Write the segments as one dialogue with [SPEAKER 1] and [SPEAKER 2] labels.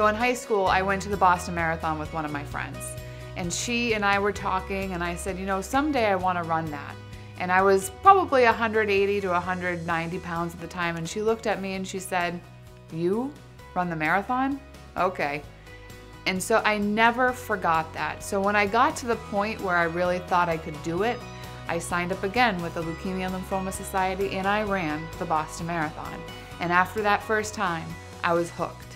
[SPEAKER 1] So in high school, I went to the Boston Marathon with one of my friends. And she and I were talking, and I said, you know, someday I want to run that. And I was probably 180 to 190 pounds at the time, and she looked at me and she said, "You run the marathon? Okay." And so I never forgot that. So when I got to the point where I really thought I could do it, I signed up again with the Leukemia and Lymphoma Society, and I ran the Boston Marathon. And after that first time, I was hooked.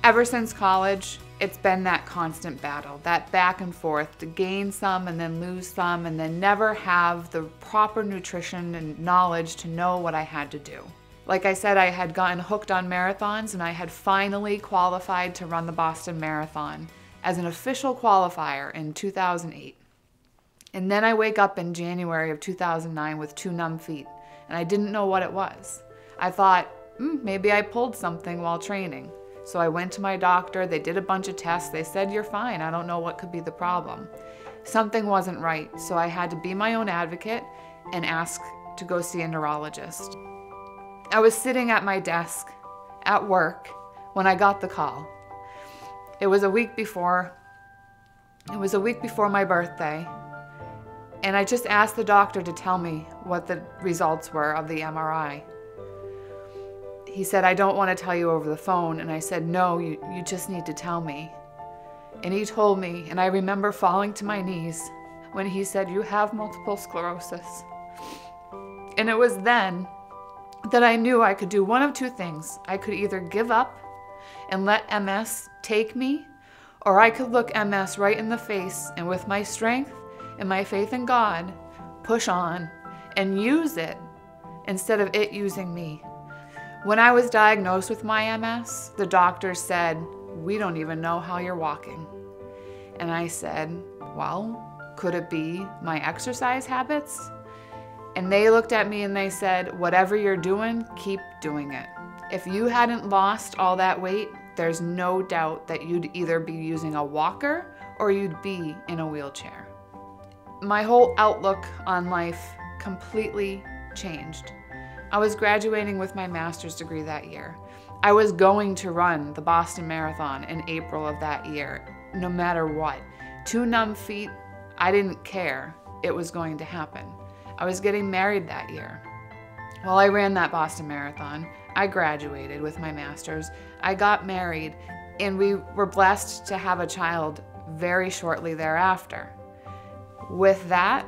[SPEAKER 1] Ever since college, it's been that constant battle, that back and forth to gain some and then lose some and then never have the proper nutrition and knowledge to know what I had to do. Like I said, I had gotten hooked on marathons, and I had finally qualified to run the Boston Marathon as an official qualifier in 2008. And then I wake up in January of 2009 with 2 numb feet, and I didn't know what it was. I thought, maybe I pulled something while training. So I went to my doctor, they did a bunch of tests, they said, "You're fine, I don't know what could be the problem." Something wasn't right, so I had to be my own advocate and ask to go see a neurologist. I was sitting at my desk at work when I got the call. It was a week before my birthday, and I just asked the doctor to tell me what the results were of the MRI. He said, "I don't want to tell you over the phone." And I said, "No, you just need to tell me." And he told me, and I remember falling to my knees when he said, "You have multiple sclerosis." And it was then that I knew I could do one of 2 things. I could either give up and let MS take me, or I could look MS right in the face and with my strength and my faith in God, push on and use it instead of it using me. When I was diagnosed with my MS, the doctor said, "We don't even know how you're walking." And I said, "Well, could it be my exercise habits?" And they looked at me and they said, "Whatever you're doing, keep doing it. If you hadn't lost all that weight, there's no doubt that you'd either be using a walker or you'd be in a wheelchair." My whole outlook on life completely changed. I was graduating with my master's degree that year. I was going to run the Boston Marathon in April of that year, no matter what. 2 numb feet, I didn't care. It was going to happen. I was getting married that year. Well, I ran that Boston Marathon. I graduated with my master's. I got married, and we were blessed to have a child very shortly thereafter. With that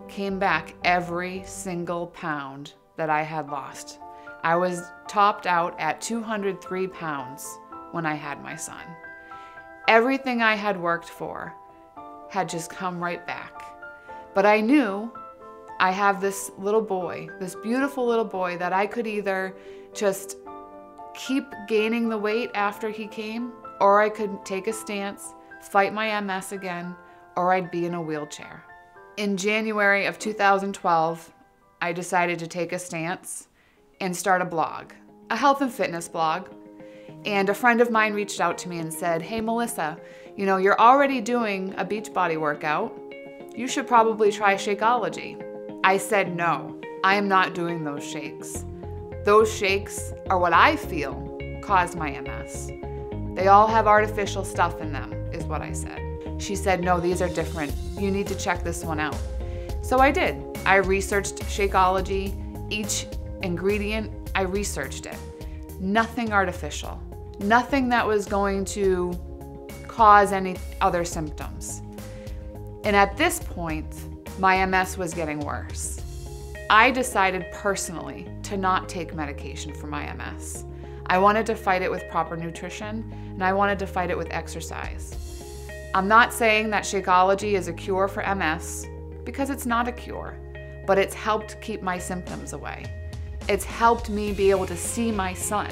[SPEAKER 1] came back every single pound that I had lost. I was topped out at 203 pounds when I had my son. Everything I had worked for had just come right back. But I knew I have this little boy, this beautiful little boy, that I could either just keep gaining the weight after he came, or I could take a stance, fight my MS again, or I'd be in a wheelchair. In January of 2012, I decided to take a stance and start a blog, a health and fitness blog. And a friend of mine reached out to me and said, "Hey Melissa, you know, you're already doing a Beachbody workout. You should probably try Shakeology." I said, "No, I am not doing those shakes. Those shakes are what I feel caused my MS. They all have artificial stuff in them," is what I said. She said, "No, these are different. You need to check this one out." So I did. I researched Shakeology. Each ingredient, I researched it. Nothing artificial. Nothing that was going to cause any other symptoms. And at this point, my MS was getting worse. I decided personally to not take medication for my MS. I wanted to fight it with proper nutrition, and I wanted to fight it with exercise. I'm not saying that Shakeology is a cure for MS, because it's not a cure, but it's helped keep my symptoms away. It's helped me be able to see my son.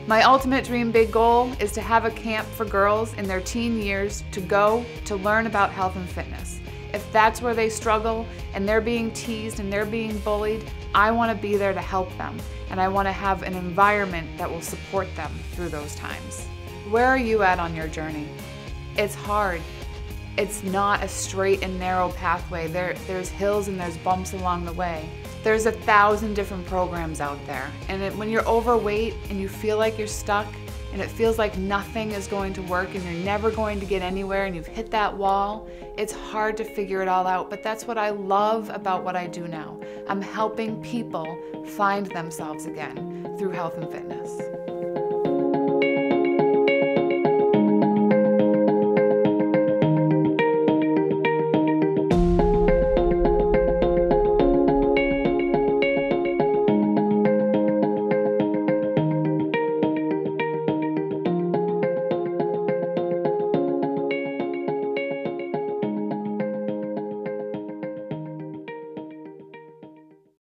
[SPEAKER 1] My ultimate dream big goal is to have a camp for girls in their teen years to go to learn about health and fitness. If that's where they struggle and they're being teased and they're being bullied, I want to be there to help them, and I want to have an environment that will support them through those times. Where are you at on your journey? It's hard. It's not a straight and narrow pathway. There's hills and there's bumps along the way. There's 1,000 different programs out there, and when you're overweight and you feel like you're stuck, and it feels like nothing is going to work and you're never going to get anywhere and you've hit that wall, it's hard to figure it all out, but that's what I love about what I do now. I'm helping people find themselves again through health and fitness.